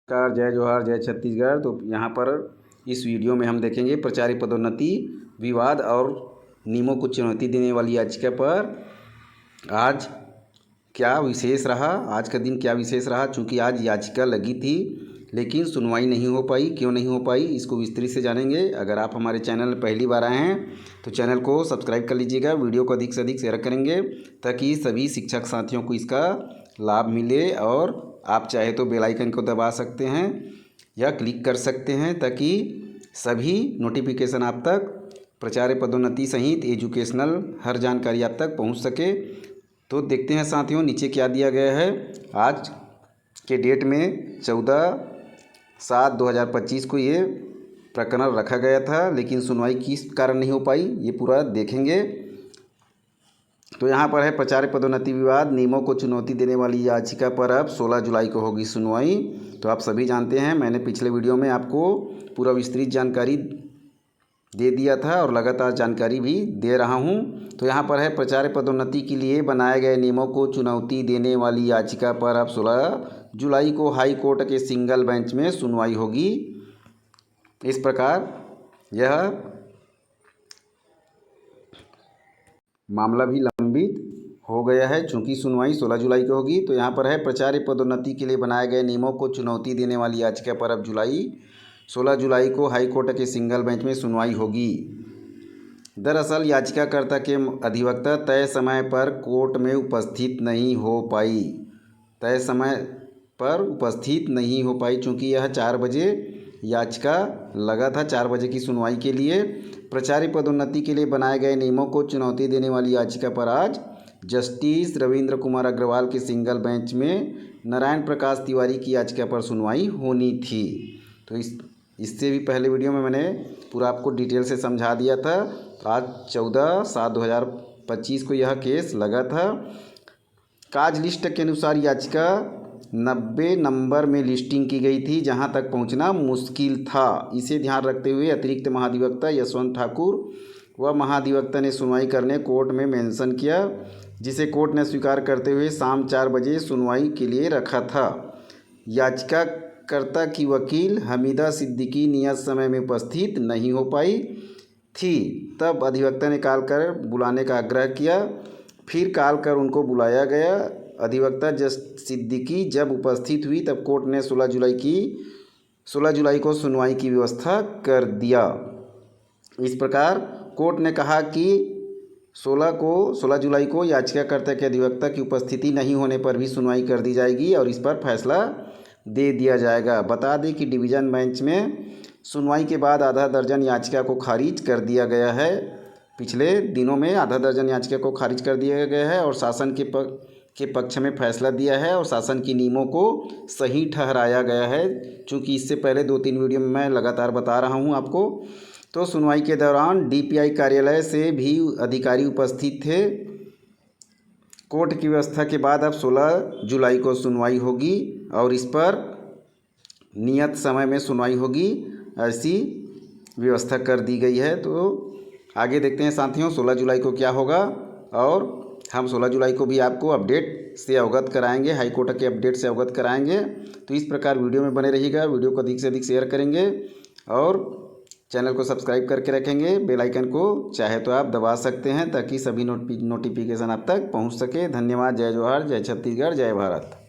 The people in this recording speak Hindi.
नमस्कार, जय जोहार, जय छत्तीसगढ़। तो यहाँ पर इस वीडियो में हम देखेंगे प्रचार्य पदोन्नति विवाद और नियमों को चुनौती देने वाली याचिका पर आज क्या विशेष रहा। आज का दिन क्या विशेष रहा, चूँकि आज याचिका लगी थी लेकिन सुनवाई नहीं हो पाई। क्यों नहीं हो पाई, इसको विस्तृत से जानेंगे। अगर आप हमारे चैनल में पहली बार आए हैं तो चैनल को सब्सक्राइब कर लीजिएगा, वीडियो को अधिक से अधिक शेयर करेंगे ताकि सभी शिक्षक साथियों को इसका लाभ मिले। और आप चाहे तो बेल आइकन को दबा सकते हैं या क्लिक कर सकते हैं ताकि सभी नोटिफिकेशन आप तक प्रचार्य पदोन्नति सहित एजुकेशनल हर जानकारी आप तक पहुंच सके। तो देखते हैं साथियों नीचे क्या दिया गया है। आज के डेट में 14/7/2025 को ये प्रकरण रखा गया था लेकिन सुनवाई किस कारण नहीं हो पाई, ये पूरा देखेंगे। तो यहाँ पर है प्रचार्य पदोन्नति विवाद नियमों को चुनौती देने वाली याचिका पर अब 16 जुलाई को होगी सुनवाई। तो आप सभी जानते हैं, मैंने पिछले वीडियो में आपको पूरा विस्तृत जानकारी दे दिया था और लगातार जानकारी भी दे रहा हूँ। तो यहाँ पर है प्रचार्य पदोन्नति के लिए बनाए गए नियमों को चुनौती देने वाली याचिका पर अब 16 जुलाई को हाई कोर्ट के सिंगल बेंच में सुनवाई होगी। इस प्रकार यह मामला भी लंबित हो गया है चूँकि सुनवाई 16 जुलाई को होगी। तो यहाँ पर है प्रचार्य पदोन्नति के लिए बनाए गए नियमों को चुनौती देने वाली याचिका पर अब 16 जुलाई को हाई कोर्ट के सिंगल बेंच में सुनवाई होगी। दरअसल याचिकाकर्ता के अधिवक्ता तय समय पर कोर्ट में उपस्थित नहीं हो पाई। तय समय पर उपस्थित नहीं हो पाई चूँकि यह 4 बजे याचिका लगा था, 4 बजे की सुनवाई के लिए। प्रचार्य पदोन्नति के लिए बनाए गए नियमों को चुनौती देने वाली याचिका पर आज जस्टिस रविंद्र कुमार अग्रवाल के सिंगल बेंच में नारायण प्रकाश तिवारी की याचिका पर सुनवाई होनी थी। तो इससे भी पहले वीडियो में मैंने पूरा आपको डिटेल से समझा दिया था। तो आज 14/7/2025 को यह केस लगा था। काज लिस्ट के अनुसार याचिका 90 नंबर में लिस्टिंग की गई थी, जहां तक पहुंचना मुश्किल था। इसे ध्यान रखते हुए अतिरिक्त महाधिवक्ता यशवंत ठाकुर व महाधिवक्ता ने सुनवाई करने कोर्ट में मेंशन किया, जिसे कोर्ट ने स्वीकार करते हुए शाम 4 बजे सुनवाई के लिए रखा था। याचिकाकर्ता की वकील हमीदा सिद्दीकी नियत समय में उपस्थित नहीं हो पाई थी। तब अधिवक्ता ने कॉल कर बुलाने का आग्रह किया, फिर कॉल कर उनको बुलाया गया। अधिवक्ता सिद्दीकी जब उपस्थित हुई तब कोर्ट ने 16 जुलाई को सुनवाई की व्यवस्था कर दिया। इस प्रकार कोर्ट ने कहा कि 16 जुलाई को याचिकाकर्ता के अधिवक्ता की उपस्थिति नहीं होने पर भी सुनवाई कर दी जाएगी और इस पर फैसला दे दिया जाएगा। बता दें कि डिवीज़न बेंच में सुनवाई के बाद आधा दर्जन याचिका को खारिज कर दिया गया है। पिछले दिनों में आधा दर्जन याचिका को खारिज कर दिया गया है और शासन के पक्ष में फैसला दिया है और शासन की नियमों को सही ठहराया गया है। चूँकि इससे पहले 2-3 वीडियो में मैं लगातार बता रहा हूँ आपको। तो सुनवाई के दौरान डीपीआई कार्यालय से भी अधिकारी उपस्थित थे। कोर्ट की व्यवस्था के बाद अब 16 जुलाई को सुनवाई होगी और इस पर नियत समय में सुनवाई होगी, ऐसी व्यवस्था कर दी गई है। तो आगे देखते हैं साथियों 16 जुलाई को क्या होगा और हम 16 जुलाई को भी आपको अपडेट से अवगत कराएंगे, हाई कोर्ट के अपडेट से अवगत कराएंगे। तो इस प्रकार वीडियो में बने रहिएगा, वीडियो को अधिक से अधिक शेयर करेंगे और चैनल को सब्सक्राइब करके रखेंगे। बेल आइकन को चाहे तो आप दबा सकते हैं ताकि सभी नोटिफिकेशन आप तक पहुंच सके। धन्यवाद। जय जोहार, जय छत्तीसगढ़, जय भारत।